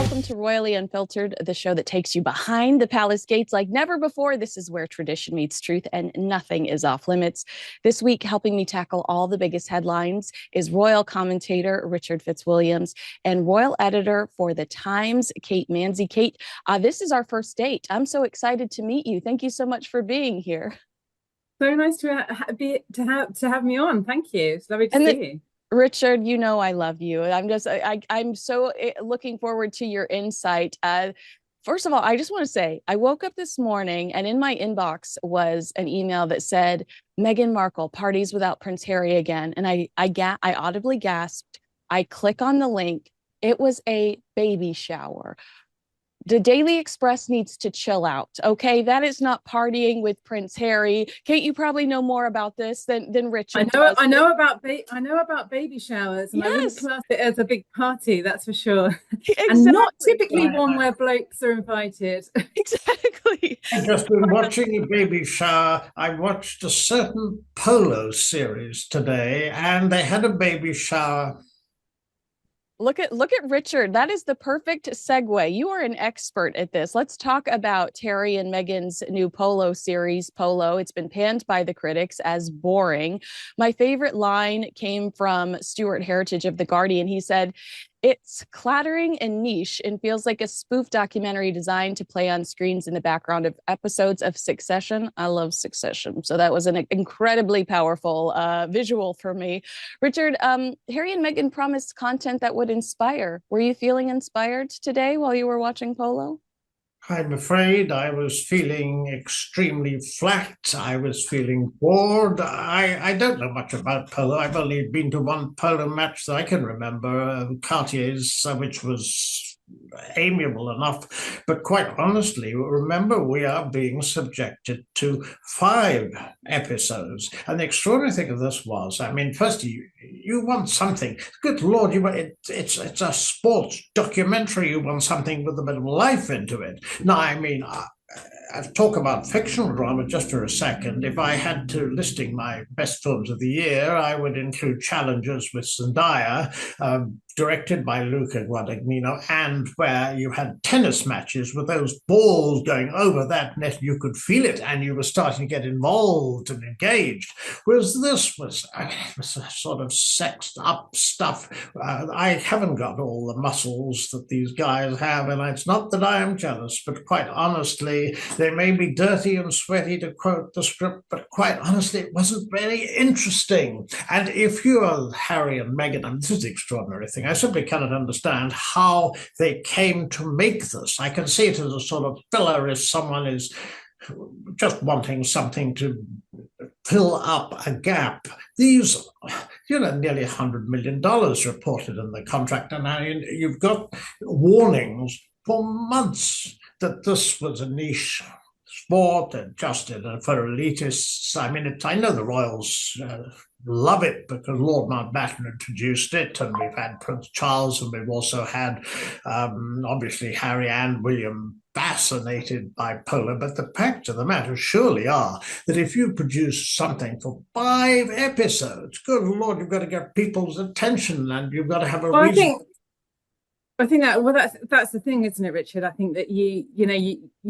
welcome to Royally Unfiltered, the show that takes you behind the palace gates like never before. This is where tradition meets truth and nothing is off limits. This week, helping me tackle all the biggest headlines is royal commentator Richard Fitzwilliams and royal editor for The Times, Kate Mansey. Kate, this is our first date. I'm so excited to meet you. Thank you so much for being here. So nice to have me on. Thank you. It's lovely to see you. Richard, you know I love you. I'm so looking forward to your insight. First of all, I just want to say I woke up this morning and in my inbox was an email that said Meghan Markle parties without Prince Harry again, and I audibly gasped. I click on the link. It was a baby shower. The Daily Express needs to chill out. Okay, that is not partying with Prince Harry. Kate, you probably know more about this than Richard does. I know about baby showers, and I wouldn't class it as a big party, that's for sure. Exactly. And not typically one where blokes are invited. Exactly. I've just been watching a baby shower. I watched a certain Polo series today, and they had a baby shower. Look at Richard. That is the perfect segue. You are an expert at this. Let's talk about Harry and Meghan's new Polo series, Polo. It's been panned by the critics as boring. My favorite line came from Stuart Heritage of The Guardian. He said, "It's clattering and niche and feels like a spoof documentary designed to play on screens in the background of episodes of Succession." I love Succession. So that was an incredibly powerful visual for me. Richard, Harry and Meghan promised content that would inspire. Were you feeling inspired today while you were watching Polo? I'm afraid I was feeling extremely flat. I was feeling bored. I don't know much about polo. I've only been to one polo match that I can remember, Cartier's, which was amiable enough. But quite honestly, remember, we are being subjected to 5 episodes. And the extraordinary thing of this was, I mean, first you want something. Good Lord, it's a sports documentary. You want something with a bit of life into it. Now, I mean, I'll talk about fictional drama just for a second. If I had to listing my best films of the year, I would include Challengers with Zendaya, directed by Luca Guadagnino, and where you had tennis matches with those balls going over that net. You could feel it, and you were starting to get involved and engaged. Whereas this was sort of sexed up stuff. I haven't got all the muscles that these guys have, and it's not that I am jealous, but quite honestly, they may be dirty and sweaty, to quote the script, but quite honestly, it wasn't very interesting. And if you're Harry and Meghan, and this is the extraordinary thing, I simply cannot understand how they came to make this. I can see it as a sort of filler if someone is just wanting something to fill up a gap. These, nearly $100 million reported in the contract, and you've got warnings for months that this was a niche sport and for elitists. I mean, I know the royals love it because Lord Mountbatten introduced it, and we've had Prince Charles, and we've also had, obviously, Harry and William fascinated by polo. But the facts of the matter surely are that if you produce something for 5 episodes, good Lord, you've got to get people's attention, and you've got to have a reason. I think that's the thing, isn't it, Richard? I think that you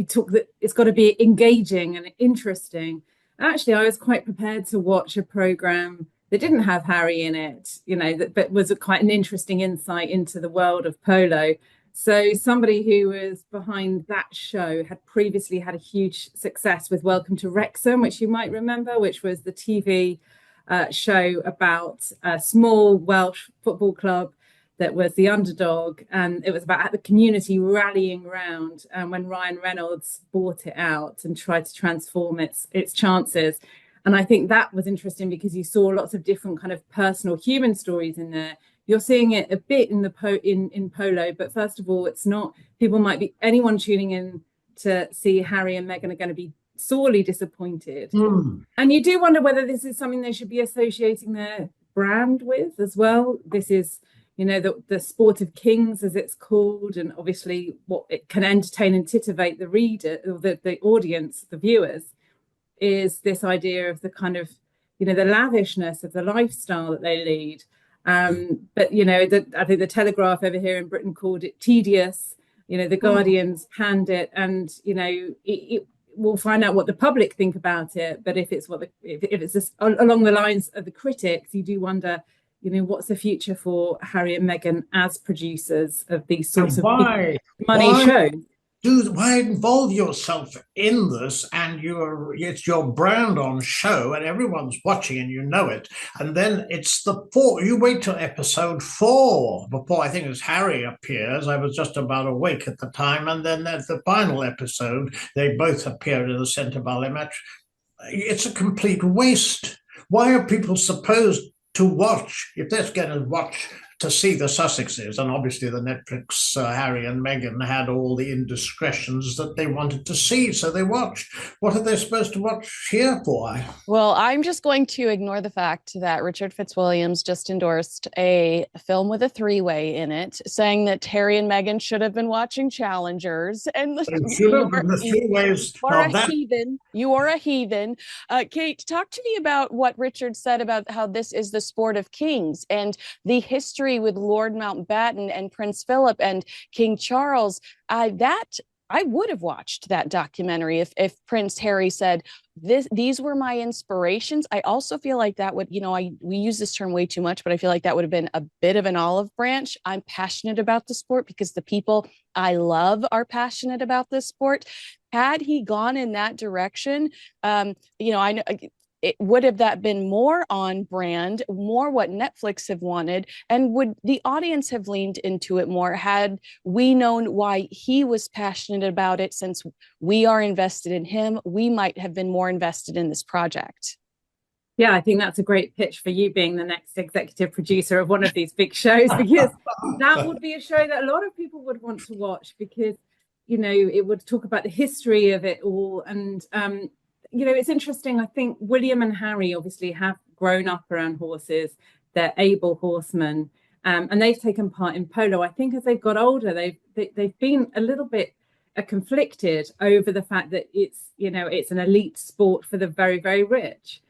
talk that it's got to be engaging and interesting. Actually, I was quite prepared to watch a program that didn't have Harry in it, but was quite an interesting insight into the world of polo. So somebody who was behind that show had previously had a huge success with Welcome to Wrexham, which you might remember, which was the TV show about a small Welsh football club that was the underdog, and it was about the community rallying round. And when Ryan Reynolds bought it out and tried to transform its chances, and I think that was interesting because you saw lots of different kind of personal human stories in there. You're seeing it a bit in in Polo, but first of all, it's not. People might be anyone tuning in to see Harry and Meghan are going to be sorely disappointed, and you do wonder whether this is something they should be associating their brand with as well. This is, the sport of kings, as it's called, and obviously what it can entertain and titivate the reader, or the audience, the viewers, is this idea of the kind of, the lavishness of the lifestyle that they lead. But, I think the Telegraph over here in Britain called it tedious. The Guardian's panned it, and we'll find out what the public think about it. But if it's just along the lines of the critics, you do wonder, what's the future for Harry and Meghan as producers of these sorts of money shows? Why involve yourself in this, and it's your brand on show and everyone's watching and you know it, and then it's you wait till episode 4 before I think it's Harry appears. I was just about awake at the time, and then there's the final episode. They both appear in the centre ballet match. It's a complete waste. Why are people supposed to watch, if they're going to watch to see the Sussexes? And obviously the Netflix Harry and Meghan had all the indiscretions that they wanted to see, so they watched. What are they supposed to watch here for? Well, I'm just going to ignore the fact that Richard Fitzwilliams just endorsed a film with a 3-way in it, saying that Harry and Meghan should have been watching Challengers. And you are a heathen. You are a heathen. Kate, talk to me about what Richard said about how this is the sport of kings and the history with Lord Mountbatten and Prince Philip and King Charles. I would have watched that documentary if Prince Harry said, these were my inspirations. I also feel like that would, we use this term way too much, but I feel like that would have been a bit of an olive branch. I'm passionate about the sport because the people I love are passionate about this sport. Had he gone in that direction, I know would have that been more on brand, more what Netflix have wanted, and would the audience have leaned into it more had we known why he was passionate about it? Since we are invested in him, we might have been more invested in this project. Yeah, I think that's a great pitch for you being the next executive producer of one of these big shows, because that would be a show that a lot of people would want to watch, because it would talk about the history of it all. And it's interesting. I think William and Harry obviously have grown up around horses. They're able horsemen, and they've taken part in polo. I think as they've got older, they've been a little bit conflicted over the fact that it's an elite sport for the very, very rich.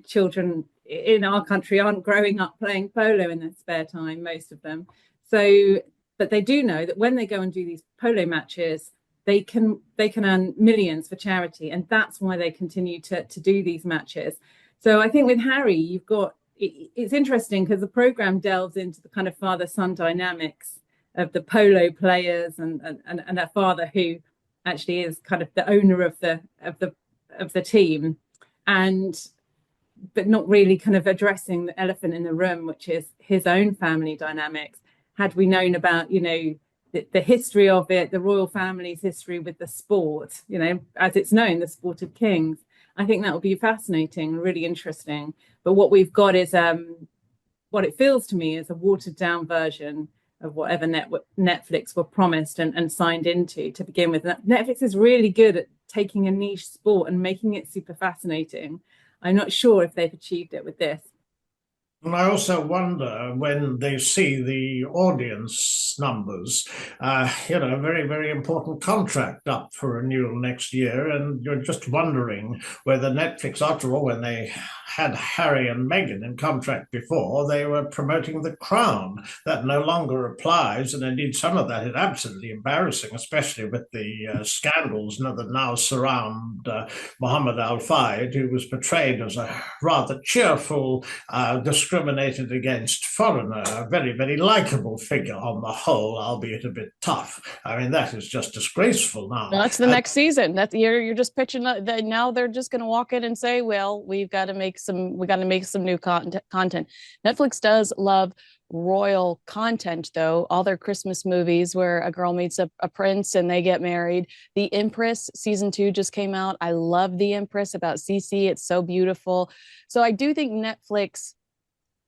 Children in our country aren't growing up playing polo in their spare time, most of them. So, but they do know that when they go and do these polo matches, they can earn millions for charity, and that's why they continue to do these matches. So I think with Harry, it's interesting because the program delves into the kind of father-son dynamics of the polo players and a father who actually is kind of the owner of the team, but not really kind of addressing the elephant in the room, which is his own family dynamics. Had we known about the history of it, the royal family's history with the sport, as it's known, the sport of kings, I think that would be fascinating, really interesting. But what we've got is what it feels to me is a watered down version of whatever Netflix were promised and signed into to begin with. Netflix is really good at taking a niche sport and making it super fascinating. I'm not sure if they've achieved it with this. And I also wonder when they see the audience numbers, very, very important contract up for renewal next year. And you're just wondering whether Netflix, after all, when they had Harry and Meghan in contract before, they were promoting The Crown. That no longer applies. And indeed, some of that is absolutely embarrassing, especially with the scandals that now surround Mohammed Al Fayed, who was portrayed as a rather cheerful, discriminated against foreigner, a very, very likable figure on the whole, albeit a bit tough. I mean, that is just disgraceful now. Well, that's the next season. That you're just pitching that now they're just going to walk in and say, well, we got to make some new content. Netflix does love royal content, though. All their Christmas movies where a girl meets a prince and they get married. The Empress season 2 just came out. I love The Empress about Cece. It's so beautiful. So I do think Netflix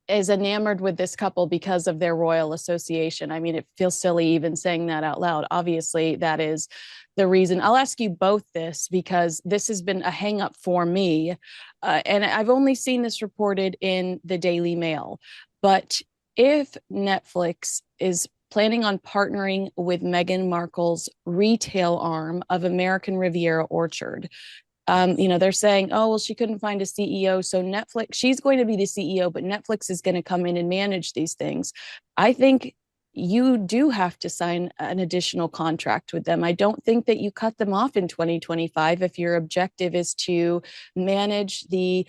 is enamored with this couple because of their royal association. I mean, it feels silly even saying that out loud. Obviously, that is the reason. I'll ask you both this because this has been a hang up for me. And I've only seen this reported in the Daily Mail. But if Netflix is planning on partnering with Meghan Markle's retail arm of American Riviera Orchard, they're saying, oh, well, she couldn't find a CEO. So Netflix, she's going to be the CEO, but Netflix is going to come in and manage these things. I think you do have to sign an additional contract with them. I don't think that you cut them off in 2025 if your objective is to manage the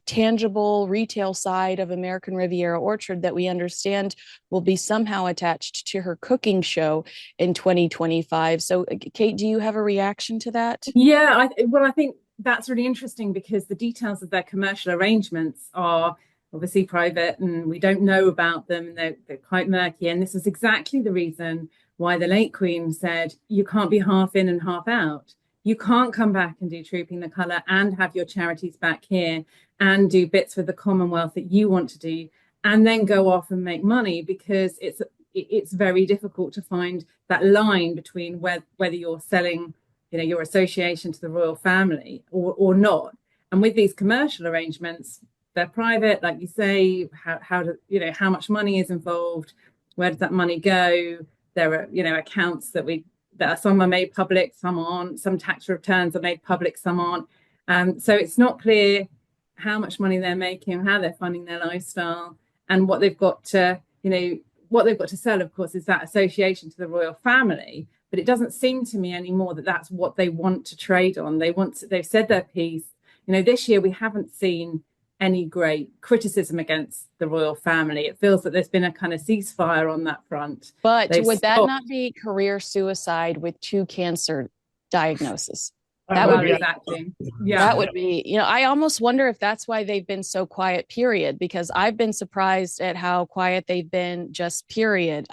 tangible retail side of American Riviera Orchard that we understand will be somehow attached to her cooking show in 2025. So, Kate, do you have a reaction to that? Yeah, I think that's really interesting because the details of their commercial arrangements are obviously private and we don't know about them. They're quite murky. And this was exactly the reason why the late Queen said, you can't be half in and half out. You can't come back and do Trooping the Colour and have your charities back here and do bits for the Commonwealth that you want to do and then go off and make money, because it's very difficult to find that line between whether you're selling, your association to the royal family or not. And with these commercial arrangements, they're private, like you say. How much money is involved? Where does that money go? There are, accounts that some are made public, some aren't. Some tax returns are made public, some aren't. So it's not clear how much money they're making, how they're funding their lifestyle, and what they've got to, sell. Of course, is that association to the royal family. But it doesn't seem to me anymore that that's what they want to trade on. They've said their piece. This year we haven't seen any great criticism against the royal family. It feels that there's been a kind of ceasefire on that front. But would that not be career suicide with 2 cancer diagnoses? That would be exactly. Yeah. That would be, I almost wonder if that's why they've been so quiet, period, because I've been surprised at how quiet they've been, just period.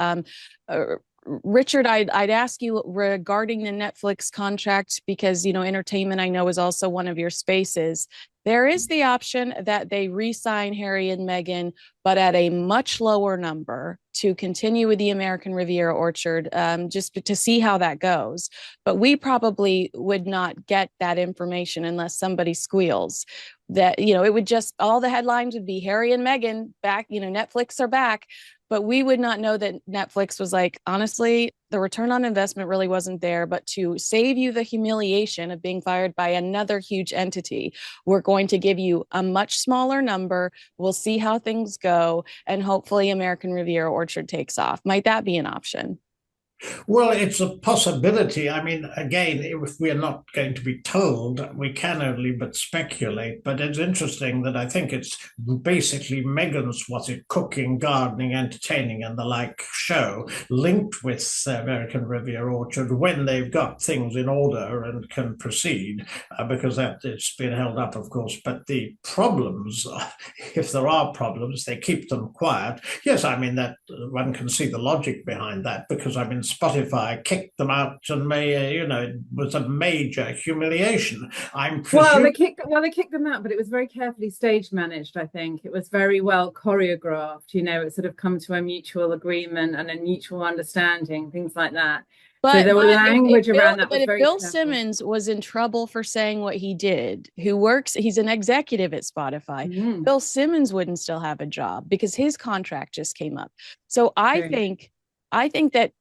Richard, I'd ask you regarding the Netflix contract, because, entertainment, I know, is also one of your spaces. There is the option that they re-sign Harry and Meghan, but at a much lower number to continue with the American Riviera Orchard, just to see how that goes. But we probably would not get that information unless somebody squeals. That, it would just, all the headlines would be Harry and Meghan back, Netflix are back. But we would not know that Netflix was like, honestly, the return on investment really wasn't there. But to save you the humiliation of being fired by another huge entity, we're going to give you a much smaller number. We'll see how things go. And hopefully American Riviera Orchard takes off. Might that be an option? Well, it's a possibility. I mean, again, if we're not going to be told, we can only but speculate. But it's interesting that I think it's basically Meghan's, cooking, gardening, entertaining, and the like show linked with American Riviera Orchard when they've got things in order and can proceed, because it's been held up, of course. But the problems, if there are problems, they keep them quiet. Yes, I mean, that one can see the logic behind that, because Spotify kicked them out, and it was a major humiliation. Well, they kicked them out, but it was very carefully stage managed. I think it was very well choreographed. It sort of come to a mutual agreement and a mutual understanding, things like that. But so there was language around that. But if Bill Simmons was in trouble for saying what he did, he's an executive at Spotify. Bill Simmons wouldn't still have a job because his contract just came up. So I think that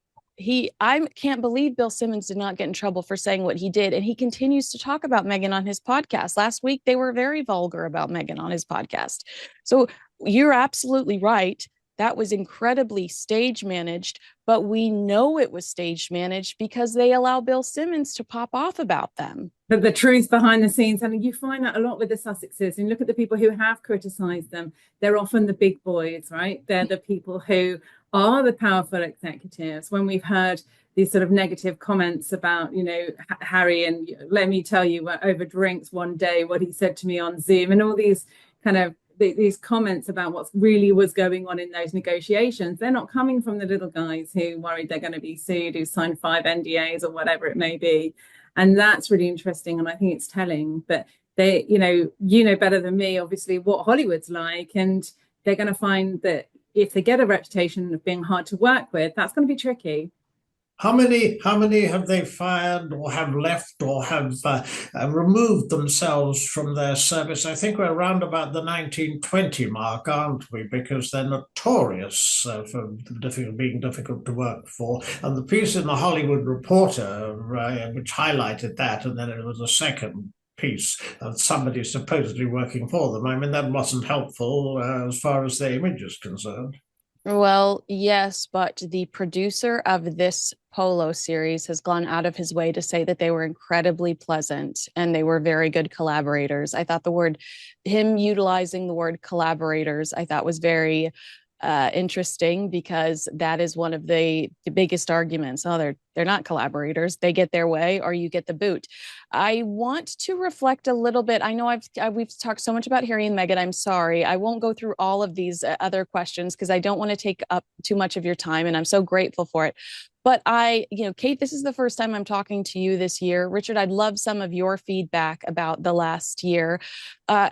I can't believe Bill Simmons did not get in trouble for saying what he did. And he continues to talk about Meghan on his podcast. Last week, they were very vulgar about Meghan on his podcast. So you're absolutely right. That was incredibly stage managed, but we know it was stage managed because they allow Bill Simmons to pop off about them. But the truth behind the scenes, and you find that a lot with the Sussexes, and look at the people who have criticized them. They're often the big boys, right? They're the people who are the powerful executives. When we've heard these sort of negative comments about, Harry, and let me tell you, over drinks one day, what he said to me on Zoom, and all these kind of these comments about what really was going on in those negotiations, they're not coming from the little guys who worried they're going to be sued, who signed 5 NDAs or whatever it may be. And that's really interesting. And I think it's telling. But they, better than me, obviously, what Hollywood's like. And they're going to find that if they get a reputation of being hard to work with, that's going to be tricky. How many have they fired or have left or have removed themselves from their service? I think we're around about the 1920 mark, aren't we? Because they're notorious for being difficult to work for. And the piece in the Hollywood Reporter, which highlighted that, and then it was a second piece of somebody supposedly working for them. I mean, that wasn't helpful as far as the image is concerned. Well, yes, but the producer of this Polo series has gone out of his way to say that they were incredibly pleasant and they were very good collaborators. I thought him utilizing the word collaborators, I thought was very interesting because that is one of the biggest arguments. Oh, they're not collaborators. They get their way or you get the boot. I want to reflect a little bit. I know we've talked so much about Harry and Meghan. I'm sorry. I won't go through all of these other questions because I don't want to take up too much of your time, and I'm so grateful for it. But Kate, this is the first time I'm talking to you this year. Richard, I'd love some of your feedback about the last year. Uh,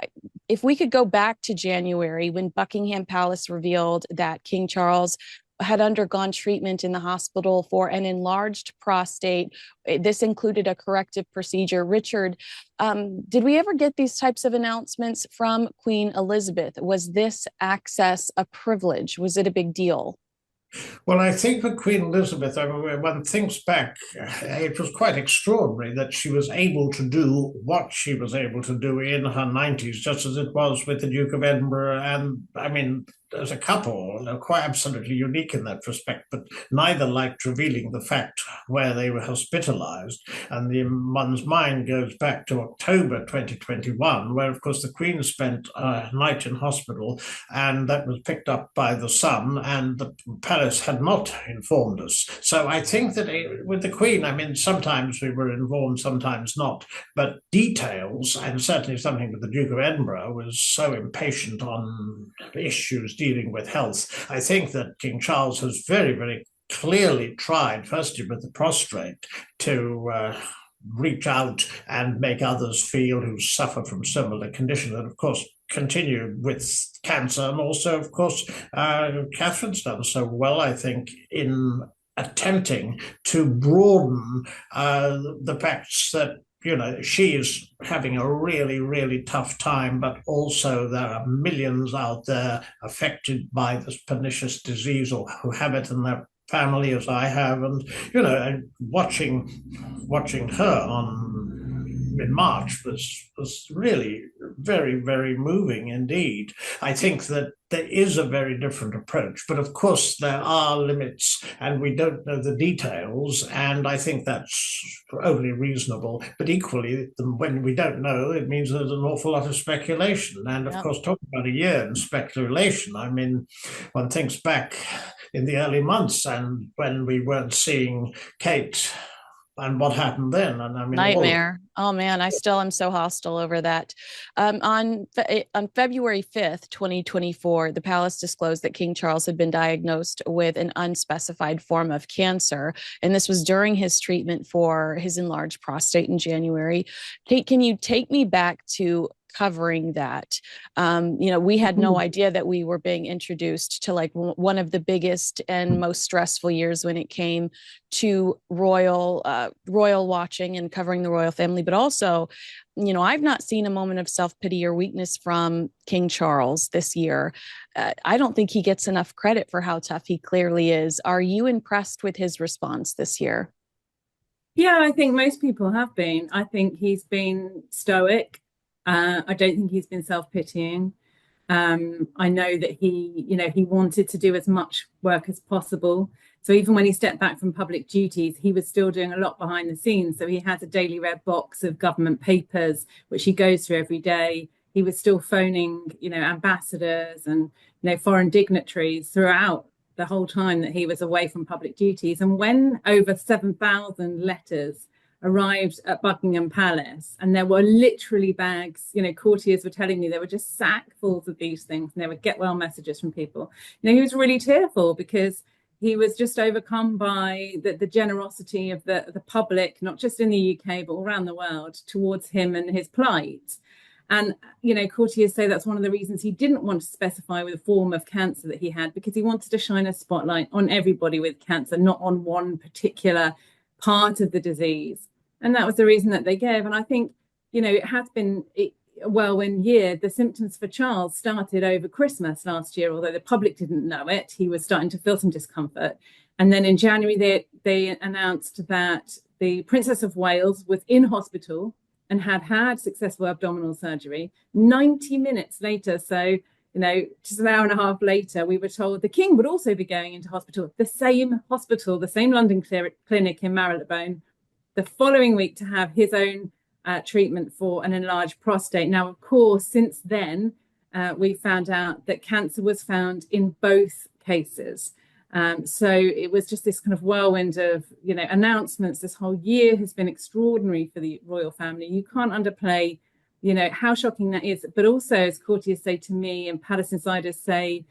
if we could go back to January when Buckingham Palace revealed that King Charles had undergone treatment in the hospital for an enlarged prostate. This included a corrective procedure. Richard, did we ever get these types of announcements from Queen Elizabeth? Was this access a privilege? Was it a big deal? Well, I think for Queen Elizabeth, I mean, when one thinks back, it was quite extraordinary that she was able to do what she was able to do in her 90s, just as it was with the Duke of Edinburgh. And I mean, as a couple, they're quite absolutely unique in that respect, but neither liked revealing the fact where they were hospitalized. And one's mind goes back to October 2021, where, of course, the Queen spent a night in hospital, and that was picked up by the Sun, and the palace had not informed us. So I think that with the Queen, I mean, sometimes we were informed, sometimes not, but details, and certainly something with the Duke of Edinburgh, was so impatient on issues dealing with health. I think that King Charles has very, very clearly tried, firstly with the prostrate, to reach out and make others feel who suffer from similar conditions. And of course, continued with cancer. And also, of course, Catherine's done so well, I think, in attempting to broaden the facts that she is having a really, really tough time, but also there are millions out there affected by this pernicious disease or who have it in their family, as I have, and and watching her on in March was really very, very moving indeed. I think that there is a very different approach, but of course there are limits, and we don't know the details, and I think that's only reasonable. But equally, when we don't know, it means there's an awful lot of speculation, and of Yep. course, talking about a year in speculation, I mean, one thinks back in the early months and when we weren't seeing Kate and what happened then. And I mean, all of Nightmare. Oh man, I still am so hostile over that. On February 5th, 2024, the palace disclosed that King Charles had been diagnosed with an unspecified form of cancer, and this was during his treatment for his enlarged prostate in January. Kate, can you take me back to covering that? We had no idea that we were being introduced to like one of the biggest and most stressful years when it came to royal watching and covering the royal family. But also, I've not seen a moment of self-pity or weakness from King Charles this year. I don't think he gets enough credit for how tough he clearly is. Are you impressed with his response this year? Yeah, I think most people have been. I think he's been stoic. I don't think he's been self-pitying. I know that he wanted to do as much work as possible. So even when he stepped back from public duties, he was still doing a lot behind the scenes. So he has a daily red box of government papers, which he goes through every day. He was still phoning, ambassadors and, foreign dignitaries throughout the whole time that he was away from public duties. And when over 7,000 letters arrived at Buckingham Palace, and there were literally bags, courtiers were telling me there were just sackfuls of these things, and there were get well messages from people. He was really tearful because he was just overcome by the generosity of the public, not just in the UK, but all around the world, towards him and his plight. And, courtiers say that's one of the reasons he didn't want to specify with a form of cancer that he had, because he wanted to shine a spotlight on everybody with cancer, not on one particular part of the disease. And that was the reason that they gave. And I think, it has been a whirlwind year. The symptoms for Charles started over Christmas last year, although the public didn't know it. He was starting to feel some discomfort. And then in January, they announced that the Princess of Wales was in hospital and had successful abdominal surgery 90 minutes later. So, just an hour and a half later, we were told the King would also be going into hospital, the same London clinic in Marylebone, the following week to have his own treatment for an enlarged prostate. Now, of course, since then, we found out that cancer was found in both cases. So it was just this kind of whirlwind of, announcements. This whole year has been extraordinary for the royal family. You can't underplay, how shocking that is. But also, as courtiers say to me and palace insiders say,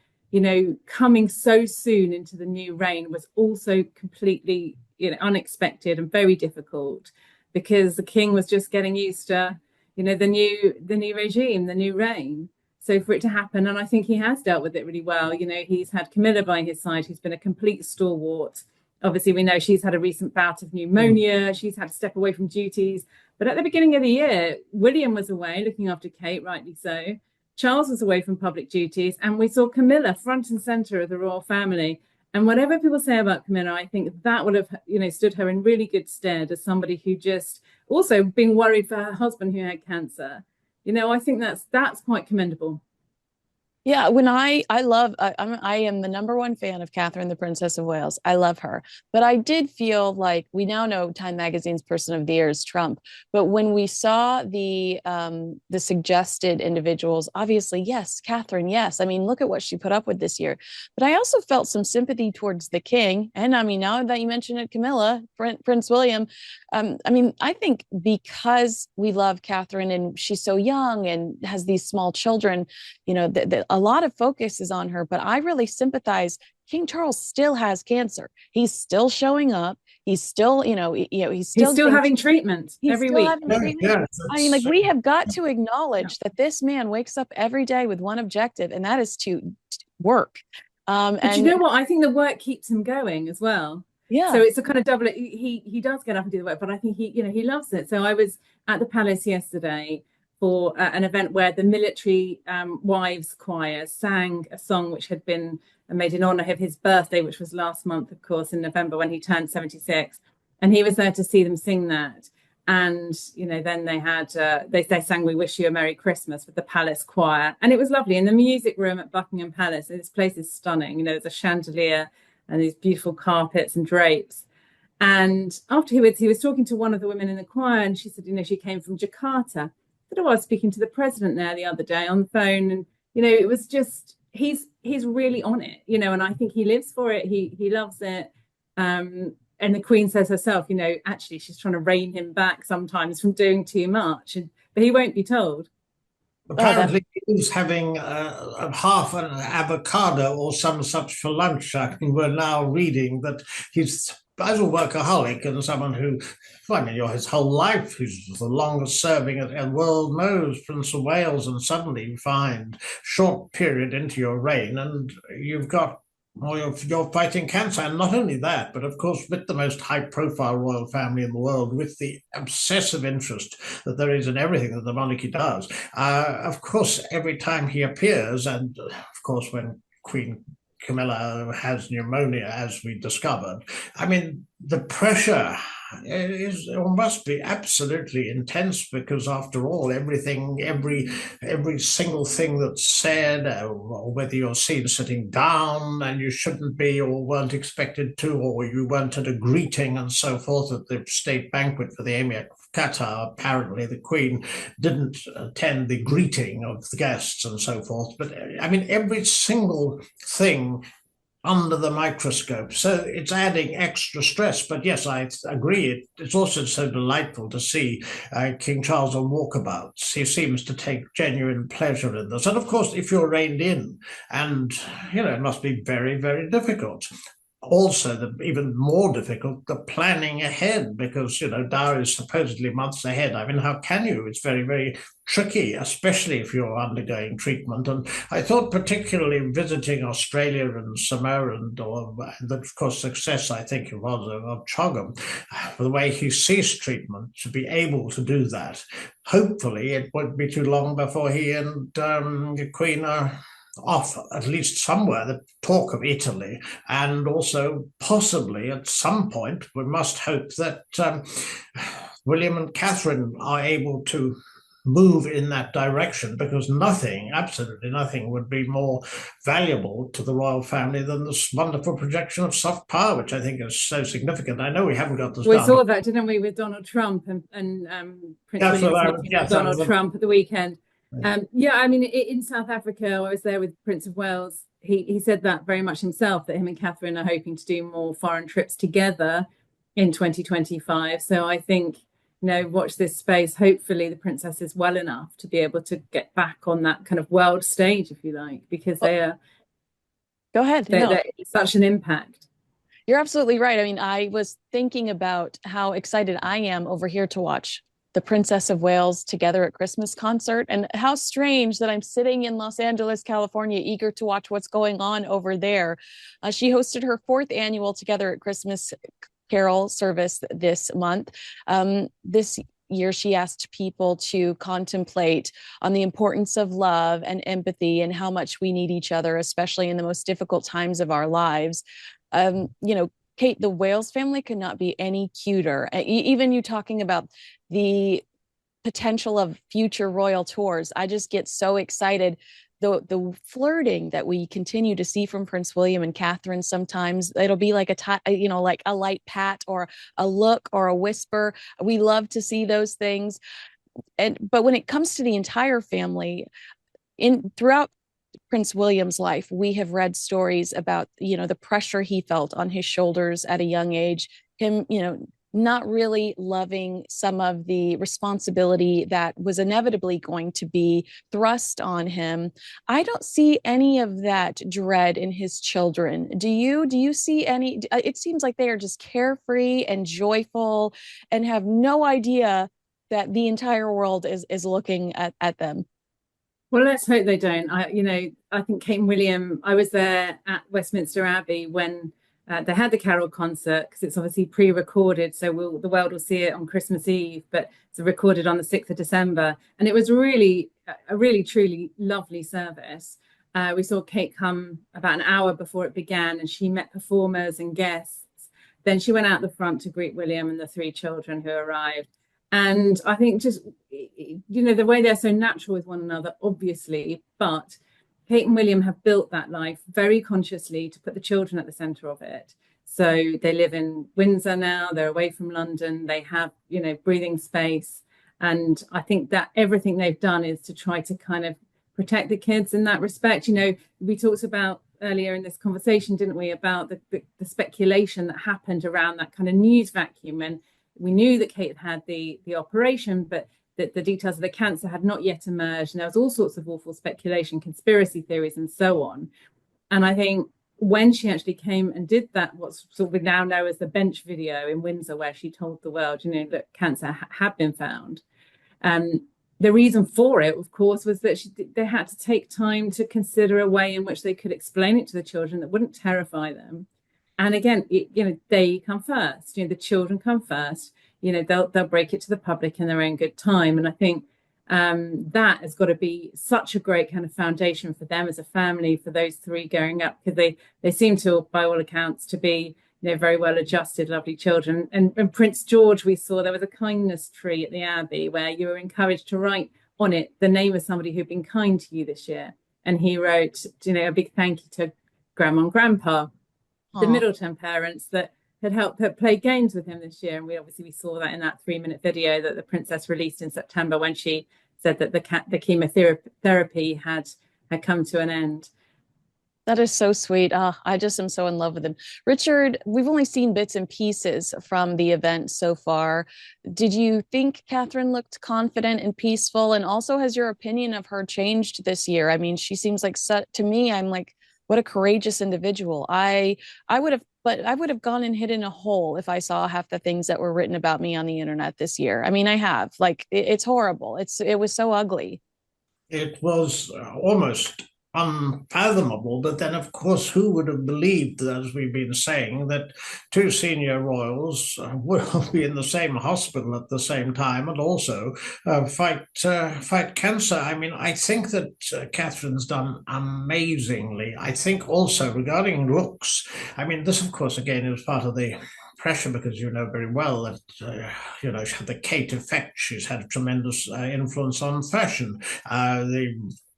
coming so soon into the new reign was also completely, unexpected and very difficult, because the King was just getting used to, the new regime, the new reign. So for it to happen, and I think he has dealt with it really well. He's had Camilla by his side, who's been a complete stalwart. Obviously, we know she's had a recent bout of pneumonia. She's had to step away from duties. But at the beginning of the year, William was away looking after Kate, rightly so. Charles was away from public duties. And we saw Camilla front and centre of the royal family. And whatever people say about Camilla, I think that would have, stood her in really good stead as somebody who just also being worried for her husband who had cancer. I think that's quite commendable. Yeah, when I am the number one fan of Catherine, the Princess of Wales. I love her. But I did feel like, we now know Time Magazine's Person of the Year is Trump. But when we saw the suggested individuals, obviously, yes, Catherine, yes. I mean, look at what she put up with this year. But I also felt some sympathy towards the King. And I mean, now that you mention it, Camilla, Prince William, I think because we love Catherine and she's so young and has these small children, a lot of focus is on her, but I really sympathize. King Charles still has cancer. He's still showing up. He's still, he's still having treatment every week. Yeah, I mean, like, we have got to acknowledge that this man wakes up every day with one objective, and that is to work. But you know what? I think the work keeps him going as well. Yeah. So it's a kind of double. He does get up and do the work, but I think he loves it. So I was at the palace yesterday for an event where the military wives choir sang a song which had been made in honour of his birthday, which was last month, of course, in November, when he turned 76. And he was there to see them sing that. And, then they had, they sang "We Wish You a Merry Christmas" with the palace choir. And it was lovely. In the music room at Buckingham Palace, this place is stunning. There's a chandelier and these beautiful carpets and drapes. And afterwards, he was talking to one of the women in the choir, and she said, she came from Jakarta. I was speaking to the president there the other day on the phone, and it was just he's really on it, and I think he lives for it. He loves it. And the Queen says herself, actually she's trying to rein him back sometimes from doing too much, but he won't be told. Apparently, he's having a half an avocado or some such for lunch. I think we're now reading that he's, as a workaholic and someone who, his whole life, who's the longest serving, and world knows Prince of Wales, and suddenly you find short period into your reign and you've got, you're fighting cancer. And not only that, but of course, with the most high-profile royal family in the world, with the obsessive interest that there is in everything that the monarchy does. Of course, every time he appears, and of course, when Queen Camilla has pneumonia, as we discovered, the pressure is, or must be, absolutely intense, because after all, everything, every single thing that's said, or whether you're seen sitting down and you shouldn't be, or weren't expected to, or you weren't at a greeting and so forth at the state banquet for the Emir of Qatar. Apparently the Queen didn't attend the greeting of the guests and so forth. But every single thing under the microscope. So it's adding extra stress. But yes, I agree. It's also so delightful to see King Charles on walkabouts. He seems to take genuine pleasure in this. And of course, if you're reined in, and, it must be very, very difficult. Also, even more difficult, the planning ahead, because, Dowry is supposedly months ahead. How can you? It's very, very tricky, especially if you're undergoing treatment. And I thought particularly visiting Australia and Samoa, and of course, success, I think it was, of Chogham, the way he ceased treatment, to be able to do that. Hopefully, it won't be too long before he and the Queen are off, at least somewhere. The talk of Italy, and also possibly at some point we must hope that William and Catherine are able to move in that direction, because nothing, absolutely nothing, would be more valuable to the royal family than this wonderful projection of soft power, which I think is so significant. I know we haven't got this We down, saw but that, didn't we, with Donald Trump and Prince that's what William's I was, meeting with yes, I Donald was, Trump at the weekend. Yeah, I mean, in South Africa, I was there with Prince of Wales. He said that very much himself, that him and Catherine are hoping to do more foreign trips together in 2025. So I think, watch this space. Hopefully the princess is well enough to be able to get back on that kind of world stage, if you like, because Go ahead. they're such an impact. You're absolutely right. I mean, I was thinking about how excited I am over here to watch the Princess of Wales Together at Christmas concert, and how strange that I'm sitting in Los Angeles, California, eager to watch what's going on over there. She hosted her 4th annual Together at Christmas carol service this month. This year, she asked people to contemplate on the importance of love and empathy and how much we need each other, especially in the most difficult times of our lives. Kate, the Wales family could not be any cuter. Even you talking about the potential of future royal tours, I just get so excited. The flirting that we continue to see from Prince William and Catherine, sometimes it'll be like like a light pat or a look or a whisper. We love to see those things. But when it comes to the entire family, throughout Prince William's life, we have read stories about, the pressure he felt on his shoulders at a young age, him, not really loving some of the responsibility that was inevitably going to be thrust on him. I don't see any of that dread in his children. Do you? Do you see any? It seems like they are just carefree and joyful and have no idea that the entire world is looking at them. Well, let's hope they don't. I think Kate and William, I was there at Westminster Abbey when they had the carol concert, because it's obviously pre-recorded, so the world will see it on Christmas Eve, but it's recorded on the 6th of December. And it was really a really, truly lovely service. We saw Kate come about an hour before it began, and she met performers and guests. Then she went out the front to greet William and the 3 children who arrived. And I think just, the way they're so natural with one another, obviously, but Kate and William have built that life very consciously to put the children at the centre of it. So they live in Windsor now, they're away from London, they have, breathing space. And I think that everything they've done is to try to kind of protect the kids in that respect. We talked about earlier in this conversation, didn't we, about the speculation that happened around that kind of news vacuum. And we knew that Kate had the operation, but that the details of the cancer had not yet emerged. And there was all sorts of awful speculation, conspiracy theories, and so on. And I think when she actually came and did that, what's sort of we now know as the bench video in Windsor, where she told the world, that cancer had been found. The reason for it, of course, was that they had to take time to consider a way in which they could explain it to the children that wouldn't terrify them. And again, they come first. The children come first. They'll break it to the public in their own good time. And I think that has got to be such a great kind of foundation for them as a family, for those 3 growing up, because they seem to, by all accounts, to be very well adjusted, lovely children. And Prince George, we saw there was a kindness tree at the Abbey where you were encouraged to write on it the name of somebody who'd been kind to you this year. And he wrote, a big thank you to Grandma and Grandpa, the Middleton parents that had helped play games with him this year. And we saw that in that 3-minute video that the princess released in September, when she said that the chemotherapy had come to an end. That is so sweet. I just am so in love with him. Richard, we've only seen bits and pieces from the event so far. Did you think Catherine looked confident and peaceful? And also, has your opinion of her changed this year? I mean, she seems like, to me, I'm like, what a courageous individual. I would have gone and hid in a hole if I saw half the things that were written about me on the internet this year. I mean, I have. It's horrible. It was so ugly. it was almost unfathomable. But then, of course, who would have believed, as we've been saying, that 2 senior royals will be in the same hospital at the same time and also fight cancer? I mean, I think that Catherine's done amazingly. I think also regarding looks, I mean, this, of course, again, is part of the pressure because you know very well that the Kate effect. She's had a tremendous influence on fashion.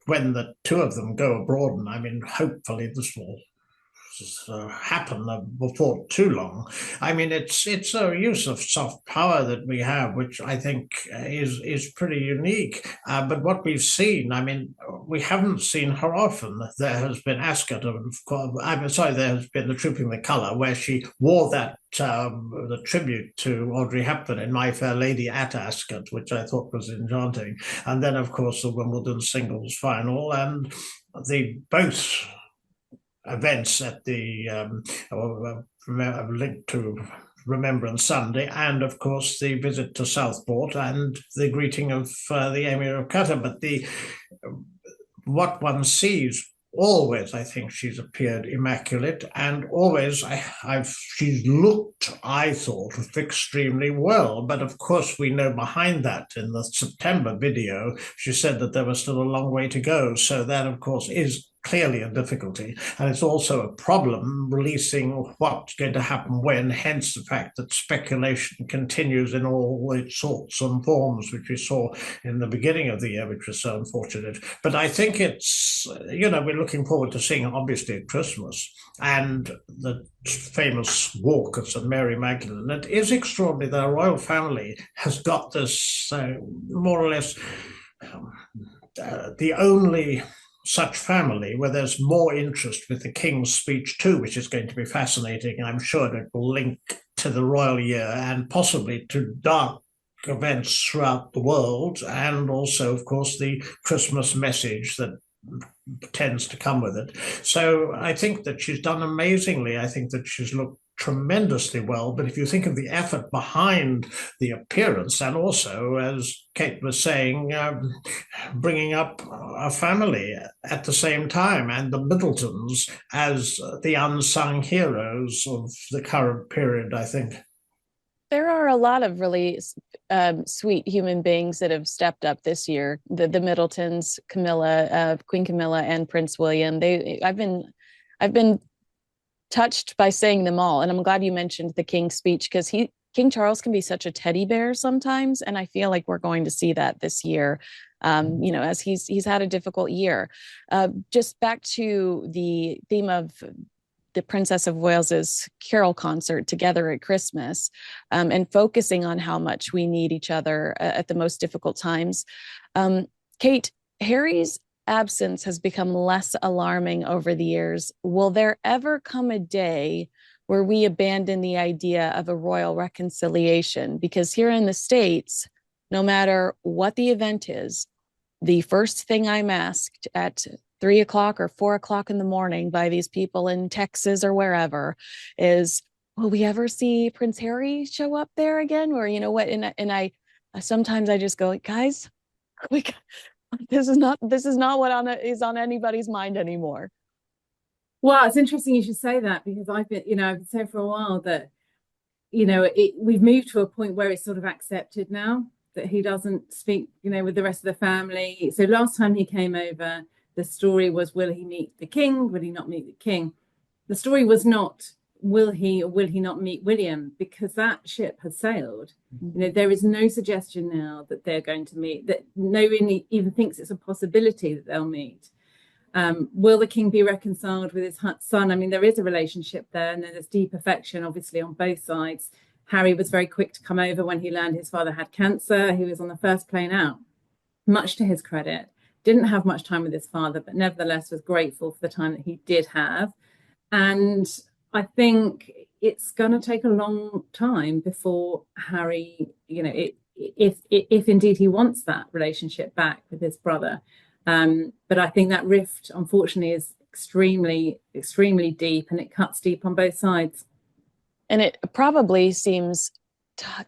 When the two of them go abroad, and I mean, hopefully this will happen before too long. I mean, it's a use of soft power that we have, which I think is pretty unique. But what we've seen, I mean, we haven't seen her often. There has been Ascot, I'm sorry, there has been the Trooping the Colour, where she wore that the tribute to Audrey Hepburn in My Fair Lady at Ascot, which I thought was enchanting. And then, of course, the Wimbledon singles final, and the both events at the linked to Remembrance Sunday, and of course the visit to Southport and the greeting of the Emir of Qatar. But what one sees always, I think she's appeared immaculate, and always she's looked, I thought, extremely well. But of course, we know behind that, in the September video, she said that there was still a long way to go. So that, of course, is clearly a difficulty, and it's also a problem releasing what's going to happen when, hence the fact that speculation continues in all its sorts and forms, which we saw in the beginning of the year, which was so unfortunate. But I think it's, we're looking forward to seeing, obviously, at Christmas, and the famous walk of St. Mary Magdalene. It is extraordinary that our royal family has got this more or less the only such family where there's more interest with the King's speech too, which is going to be fascinating. I'm sure it will link to the royal year and possibly to dark events throughout the world, and also, of course, the Christmas message that tends to come with it. So I think that she's done amazingly. I think that she's looked tremendously well. But if you think of the effort behind the appearance, and also, as Kate was saying, bringing up a family at the same time, and the Middletons as the unsung heroes of the current period, I think. There are a lot of really sweet human beings that have stepped up this year. The Middletons, Camilla, Queen Camilla, and Prince William. I've been touched by saying them all, and I'm glad you mentioned the King's speech, because King Charles can be such a teddy bear sometimes, and I feel like we're going to see that this year. As he's had a difficult year. Just back to the theme of the Princess of Wales's carol concert together at Christmas, and focusing on how much we need each other at the most difficult times. Kate, Harry's absence has become less alarming over the years. Will there ever come a day where we abandon the idea of a royal reconciliation? Because here in the States, no matter what the event is, the first thing I'm asked at 3 o'clock or 4 o'clock in the morning by these people in Texas or wherever is, will we ever see Prince Harry show up there again? Or, you know what? And I sometimes I just go, guys, this is not what is on anybody's mind anymore. Well, it's interesting you should say that, because I've been saying for a while that, we've moved to a point where it's sort of accepted now that he doesn't speak, with the rest of the family. So last time he came over, the story was, will he meet the king? Will he not meet the king? The story was not, will he or will he not meet William? Because that ship has sailed. There is no suggestion now that they're going to meet, that no one even thinks it's a possibility that they'll meet. Will the king be reconciled with his son? I mean, there is a relationship there, and there's deep affection, obviously, on both sides. Harry was very quick to come over when he learned his father had cancer. He was on the first plane out, much to his credit. Didn't have much time with his father, but nevertheless was grateful for the time that he did have. And I think it's going to take a long time before Harry, if indeed he wants that relationship back with his brother. But I think that rift, unfortunately, is extremely, extremely deep, and it cuts deep on both sides. And it probably seems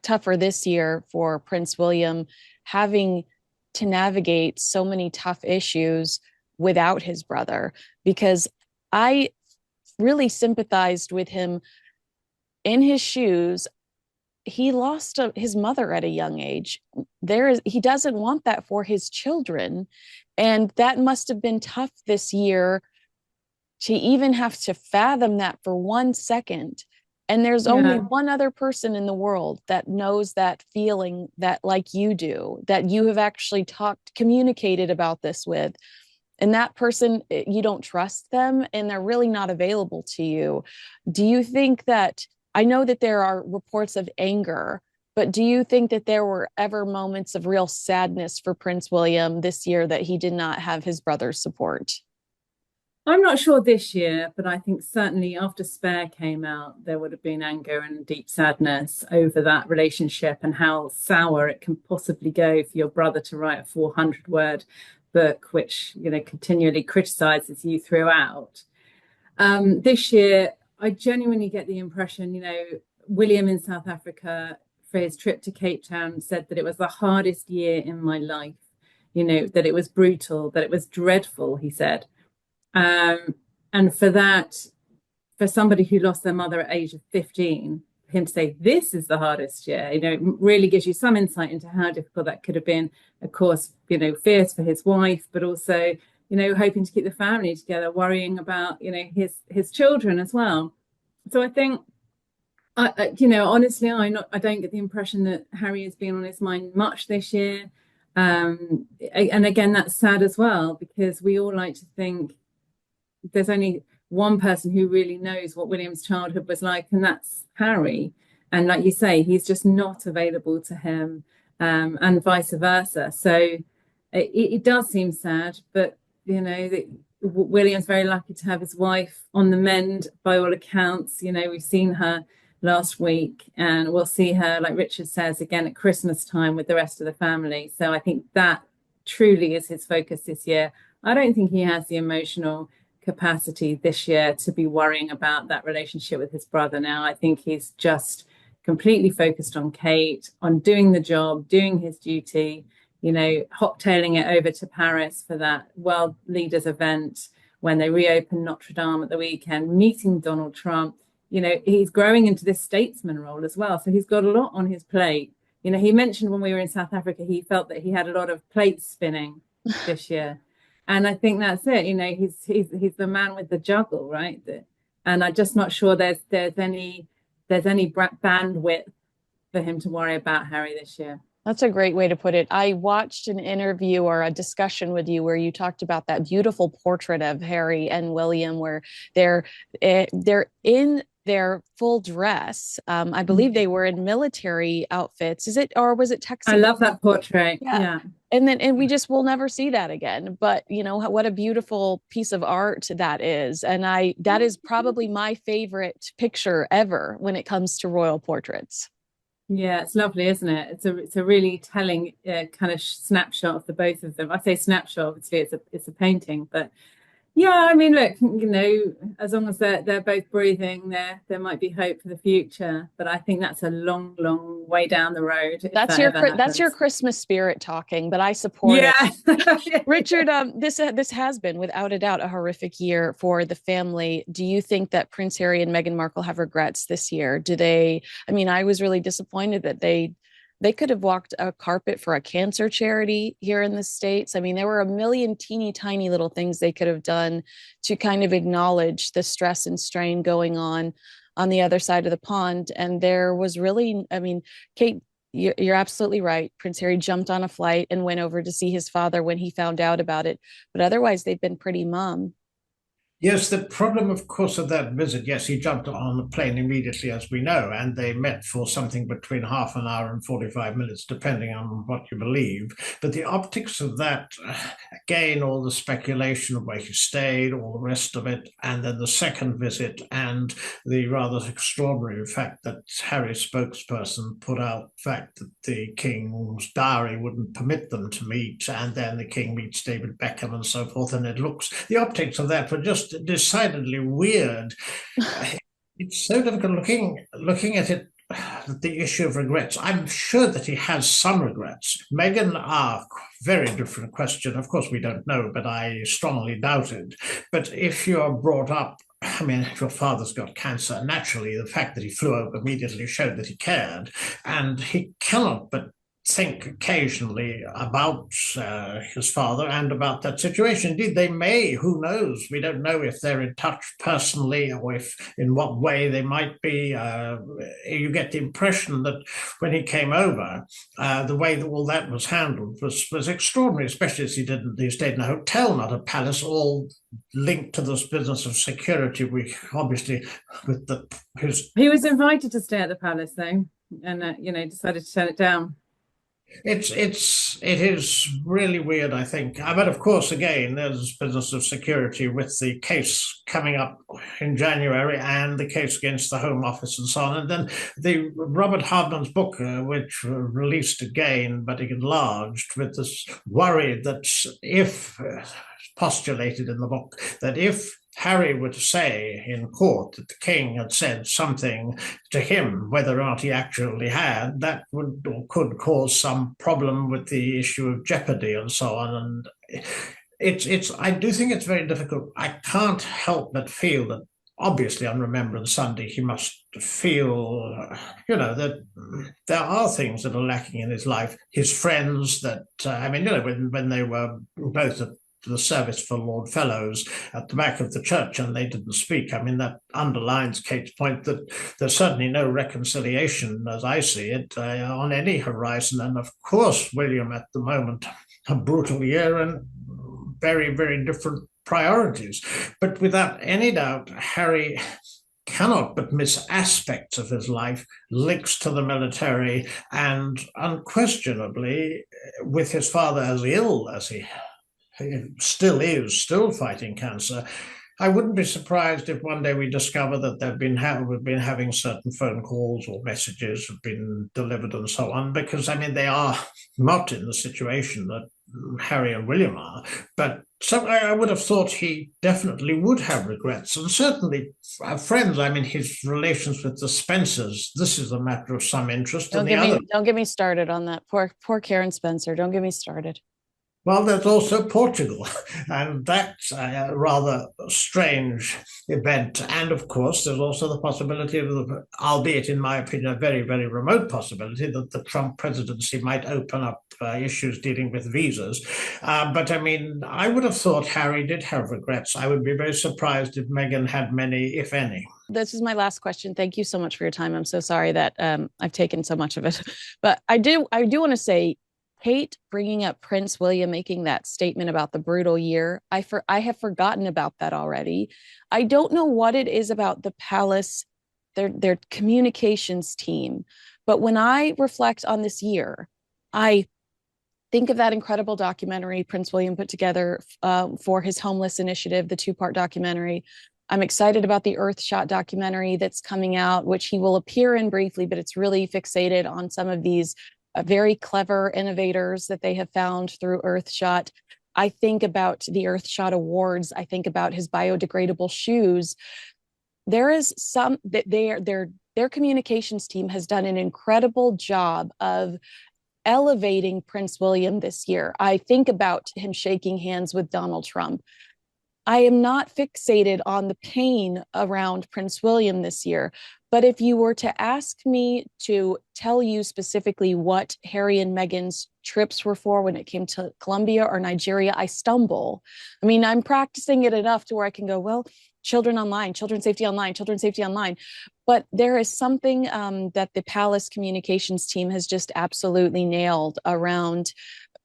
tougher this year for Prince William, having to navigate so many tough issues without his brother, because I really sympathized with him in his shoes. He lost his mother at a young age. He doesn't want that for his children. And that must have been tough this year to even have to fathom that for 1 second. And there's only Yeah. one other person in the world that knows that feeling, that like you do, that you have actually communicated about this with. And that person, you don't trust them and they're really not available to you. Do you think that, I know that there are reports of anger, but do you think that there were ever moments of real sadness for Prince William this year that he did not have his brother's support? I'm not sure this year, but I think certainly after Spare came out, there would have been anger and deep sadness over that relationship and how sour it can possibly go for your brother to write a 400-word book, which, you know, continually criticizes you throughout. This year, I genuinely get the impression, you know, William in South Africa for his trip to Cape Town said that it was the hardest year in my life, you know, that it was brutal, that it was dreadful, he said. And for that, for somebody who lost their mother at age of 15, for him to say this is the hardest year, you know, it really gives you some insight into how difficult that could have been. Of course, you know, fears for his wife, but also, you know, hoping to keep the family together, worrying about, you know, his children as well. So I think, you know, honestly, I don't get the impression that Harry has been on his mind much this year. And again, that's sad as well, because we all like to think there's only one person who really knows what William's childhood was like, and that's Harry. And like you say, he's just not available to him, and vice versa. So it does seem sad, but you know, William's very lucky to have his wife on the mend by all accounts. You know, we've seen her last week, and we'll see her, like Richard says, again at Christmas time with the rest of the family. So I think that truly is his focus this year. I don't think he has the emotional capacity this year to be worrying about that relationship with his brother now. I think he's just completely focused on Kate, on doing the job, doing his duty, you know, hot-tailing it over to Paris for that world leaders event when they reopened Notre Dame at the weekend, meeting Donald Trump. You know, he's growing into this statesman role as well. So he's got a lot on his plate. You know, he mentioned when we were in South Africa, he felt that he had a lot of plates spinning this year. And I think that's it. You know, he's the man with the juggle, right? And I'm just not sure there's any bandwidth for him to worry about Harry this year. That's a great way to put it. I watched an interview or a discussion with you where you talked about that beautiful portrait of Harry and William, where they're in their full dress. I believe they were in military outfits. Is it, or was it Texas? I love that portrait. Yeah. And we just will never see that again. But you know what a beautiful piece of art that is. And that is probably my favorite picture ever when it comes to royal portraits. Yeah, it's lovely, isn't it? It's a really telling kind of snapshot of the both of them. I say snapshot, obviously it's a painting, but yeah, I mean, look, you know, as long as they're both breathing, there might be hope for the future. But I think that's a long, long way down the road. That's your Christmas spirit talking, but I support it. Richard, this has been without a doubt a horrific year for the family. Do you think that Prince Harry and Meghan Markle have regrets this year? Do they? I mean, I was really disappointed that they could have walked a carpet for a cancer charity here in the States. I mean, there were a million teeny tiny little things they could have done to kind of acknowledge the stress and strain going on the other side of the pond. And there was really, I mean, Kate, you're absolutely right. Prince Harry jumped on a flight and went over to see his father when he found out about it. But otherwise, they've been pretty mum. Yes, the problem, of course, of that visit, yes, he jumped on the plane immediately, as we know, and they met for something between half an hour and 45 minutes, depending on what you believe. But the optics of that, again, all the speculation of where he stayed, all the rest of it, and then the second visit, and the rather extraordinary fact that Harry's spokesperson put out the fact that the King's diary wouldn't permit them to meet, and then the King meets David Beckham and so forth, and the optics of that were just decidedly weird. It's so difficult looking at it, the issue of regrets. I'm sure that he has some regrets. Meghan are very different question. Of course, we don't know, but I strongly doubt it. But if you're brought up, I mean, if your father's got cancer, naturally, the fact that he flew over immediately showed that he cared. And he cannot but think occasionally about his father and about that situation. Indeed, they may, who knows? We don't know if they're in touch personally or if in what way they might be. You get the impression that when he came over, the way that all that was handled was extraordinary, especially as he stayed in a hotel, not a palace, all linked to this business of security. We obviously, with he was invited to stay at the palace though, and decided to turn it down. it is really weird, I think. But of course, again, there's business of security with the case coming up in January and the case against the Home Office and so on. And then the Robert Hardman's book, which released again, but enlarged, with this worry that if postulated in the book that if Harry would say in court that the king had said something to him, whether or not he actually had, that would or could cause some problem with the issue of jeopardy and so on. And I do think it's very difficult. I can't help but feel that obviously on Remembrance Sunday he must feel, that there are things that are lacking in his life. His friends that, when they were both at the service for Lord Fellows at the back of the church and they didn't speak. I mean, that underlines Kate's point that there's certainly no reconciliation, as I see it, on any horizon. And of course, William at the moment, a brutal year and very, very different priorities. But without any doubt, Harry cannot but miss aspects of his life, links to the military, and unquestionably, with his father as ill as he still fighting cancer. I wouldn't be surprised if one day we discover that we've been having certain phone calls or messages have been delivered and so on, because they are not in the situation that Harry and William are. But so I would have thought he definitely would have regrets, and certainly friends. His relations with the Spencers. This is a matter of some interest. Don't get me started on that. Poor Karen Spencer. Don't get me started. Well, there's also Portugal, and that's a rather strange event. And of course, there's also the possibility of, albeit in my opinion, a very, very remote possibility that the Trump presidency might open up issues dealing with visas. But I would have thought Harry did have regrets. I would be very surprised if Meghan had many, if any. This is my last question. Thank you so much for your time. I'm so sorry that I've taken so much of it. But I do want to say, Kate bringing up Prince William making that statement about the brutal year. I have forgotten about that already. I don't know what it is about the palace, their communications team, but when I reflect on this year, I think of that incredible documentary Prince William put together for his homeless initiative, the 2-part documentary. I'm excited about the Earthshot documentary that's coming out, which he will appear in briefly, but it's really fixated on some of these very clever innovators that they have found through Earthshot. I think about the Earthshot Awards. I think about his biodegradable shoes. There is some that their communications team has done an incredible job of elevating Prince William this year. I think about him shaking hands with Donald Trump. I am not fixated on the pain around Prince William this year. But if you were to ask me to tell you specifically what Harry and Meghan's trips were for when it came to Colombia or Nigeria, I stumble. I'm practicing it enough to where I can go, well, children online, children safety online, children safety online. But there is something that the Palace communications team has just absolutely nailed around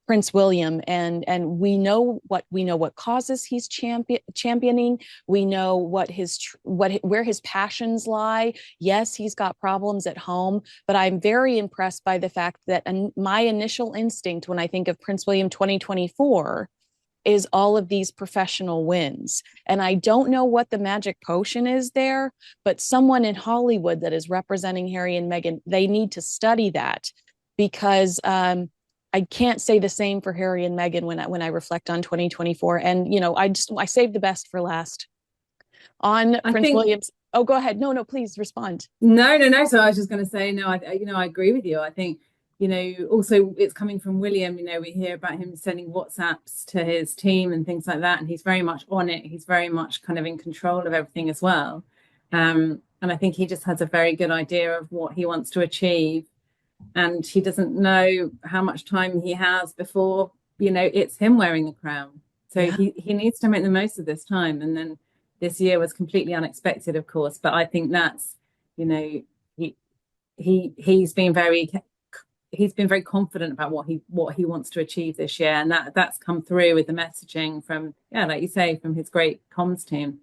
Prince William, and we know what causes he's championing. We know where his passions lie. Yes, he's got problems at home, but I'm very impressed by the fact that my initial instinct when I think of Prince William 2024 is all of these professional wins. And I don't know what the magic potion is there, but someone in Hollywood that is representing Harry and Meghan, they need to study that, because I can't say the same for Harry and Meghan when I reflect on 2024. And I saved the best for last. On Prince William's. Oh, go ahead. No, please respond. No. So I was just going to say, no, I agree with you. I think, also it's coming from William. We hear about him sending WhatsApps to his team and things like that, and he's very much on it. He's very much kind of in control of everything as well. And I think he just has a very good idea of what he wants to achieve. and he doesn't know how much time he has before, it's him wearing the crown. So Yeah. he needs to make the most of this time. And then this year was completely unexpected, of course, but I think that's, he he's been very confident about what he wants to achieve this year, and that's come through with the messaging from, yeah, like you say, from his great comms team.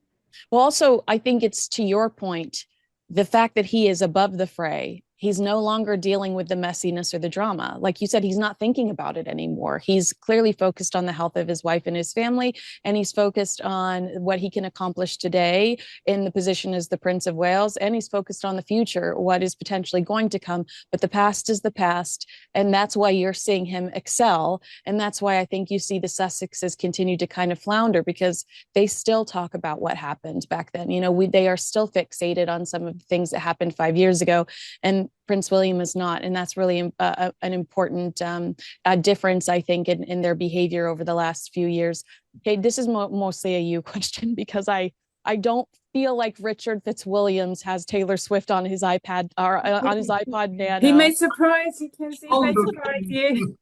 Well, also, I think it's to your point, the fact that he is above the fray. He's no longer dealing with the messiness or the drama. Like you said, he's not thinking about it anymore. He's clearly focused on the health of his wife and his family, and he's focused on what he can accomplish today in the position as the Prince of Wales, and he's focused on the future, what is potentially going to come. But the past is the past, and that's why you're seeing him excel. And that's why I think you see the Sussexes continue to kind of flounder, because they still talk about what happened back then. They are still fixated on some of the things that happened 5 years ago, and Prince William is not. And that's really an important difference, I think, in their behavior over the last few years. Okay, this is mostly a you question, because I don't feel like Richard Fitzwilliams has Taylor Swift on his iPad or on his iPod Nano. He may surprise you, Kinsey. He may surprise you.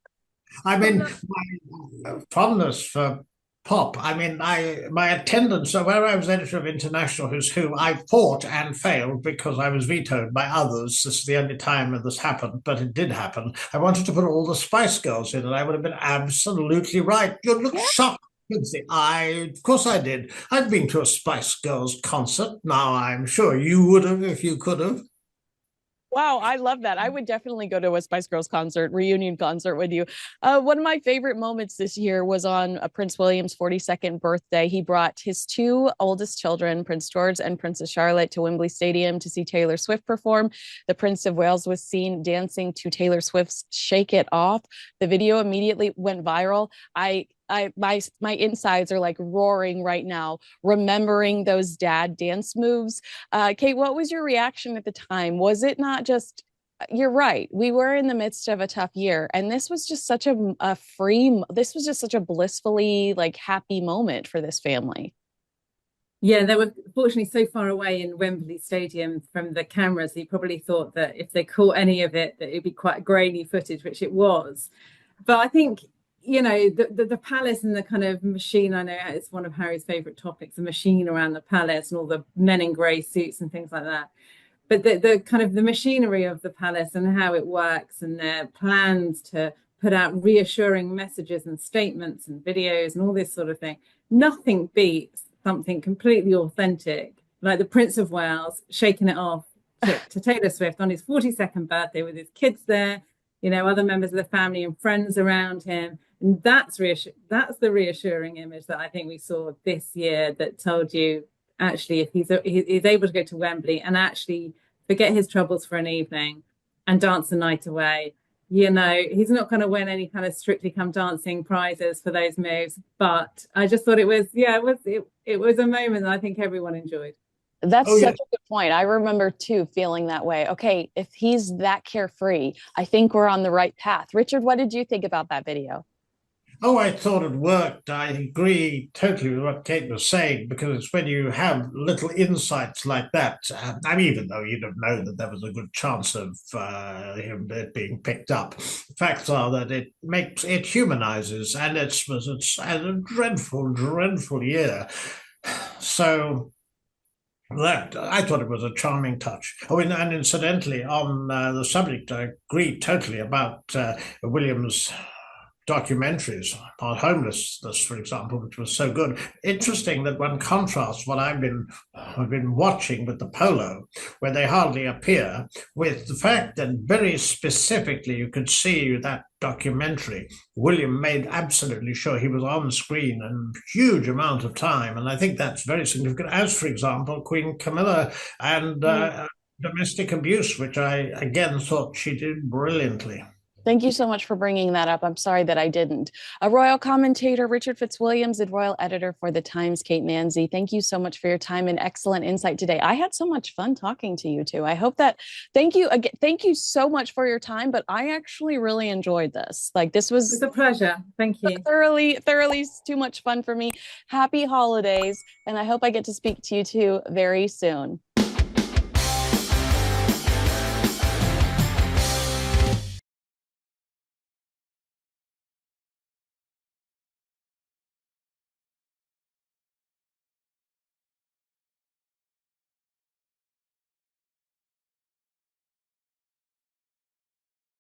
I mean, my fondness for pop. I mean, my attendance. So where I was editor of International Who's Who, I fought and failed because I was vetoed by others. This is the only time that this happened, but it did happen. I wanted to put all the Spice Girls in, and I would have been absolutely right. You look shocked. Of course I did. I've been to a Spice Girls concert. Now I'm sure you would have if you could have. Wow, I love that. I would definitely go to a Spice Girls concert, reunion concert with you. One of my favorite moments this year was on Prince William's 42nd birthday. He brought his two oldest children, Prince George and Princess Charlotte, to Wembley Stadium to see Taylor Swift perform. The Prince of Wales was seen dancing to Taylor Swift's Shake It Off. The video immediately went viral. My insides are like roaring right now, remembering those dad dance moves. Kate, what was your reaction at the time? Was it not just, you're right, we were in the midst of a tough year, and this was just such this was just such a blissfully like happy moment for this family. Yeah, they were fortunately so far away in Wembley Stadium from the cameras. He probably thought that if they caught any of it, that it'd be quite grainy footage, which it was. But I think, the palace and the kind of machine, I know it's one of Harry's favorite topics, the machine around the palace and all the men in grey suits and things like that. But the kind of the machinery of the palace and how it works, and their plans to put out reassuring messages and statements and videos and all this sort of thing, nothing beats something completely authentic, like the Prince of Wales shaking it off to Taylor Swift on his 42nd birthday with his kids there, other members of the family and friends around him. And that's the reassuring image that I think we saw this year, that told you, actually, if he's able to go to Wembley and actually forget his troubles for an evening and dance the night away, he's not going to win any kind of Strictly Come Dancing prizes for those moves. But I just thought it was a moment that I think everyone enjoyed. That's such a good point. I remember too feeling that way. Okay, if he's that carefree, I think we're on the right path. Richard, what did you think about that video? Oh, I thought it worked. I agree totally with what Kate was saying, because it's when you have little insights like that. I mean, even though you don't know that there was a good chance of him being picked up, facts are that it humanizes, and it's a dreadful, dreadful year. So that I thought it was a charming touch. Oh, and incidentally, on the subject, I agree totally about William's documentaries on homelessness, for example, which was so good. Interesting that one contrasts what I've been watching with the Polo, where they hardly appear, with the fact that very specifically you could see that documentary, William made absolutely sure he was on screen a huge amount of time, and I think that's very significant. As, for example, Queen Camilla and domestic abuse, which I again thought she did brilliantly. Thank you so much for bringing that up. I'm sorry that I didn't. A royal commentator, Richard Fitzwilliams, and royal editor for The Times, Kate Mansey. Thank you so much for your time and excellent insight today. I had so much fun talking to you two. I hope that, thank you again. Thank you so much for your time, but I actually really enjoyed this. Like, this was It's a pleasure. Thank you. Thoroughly too much fun for me. Happy holidays. And I hope I get to speak to you two very soon.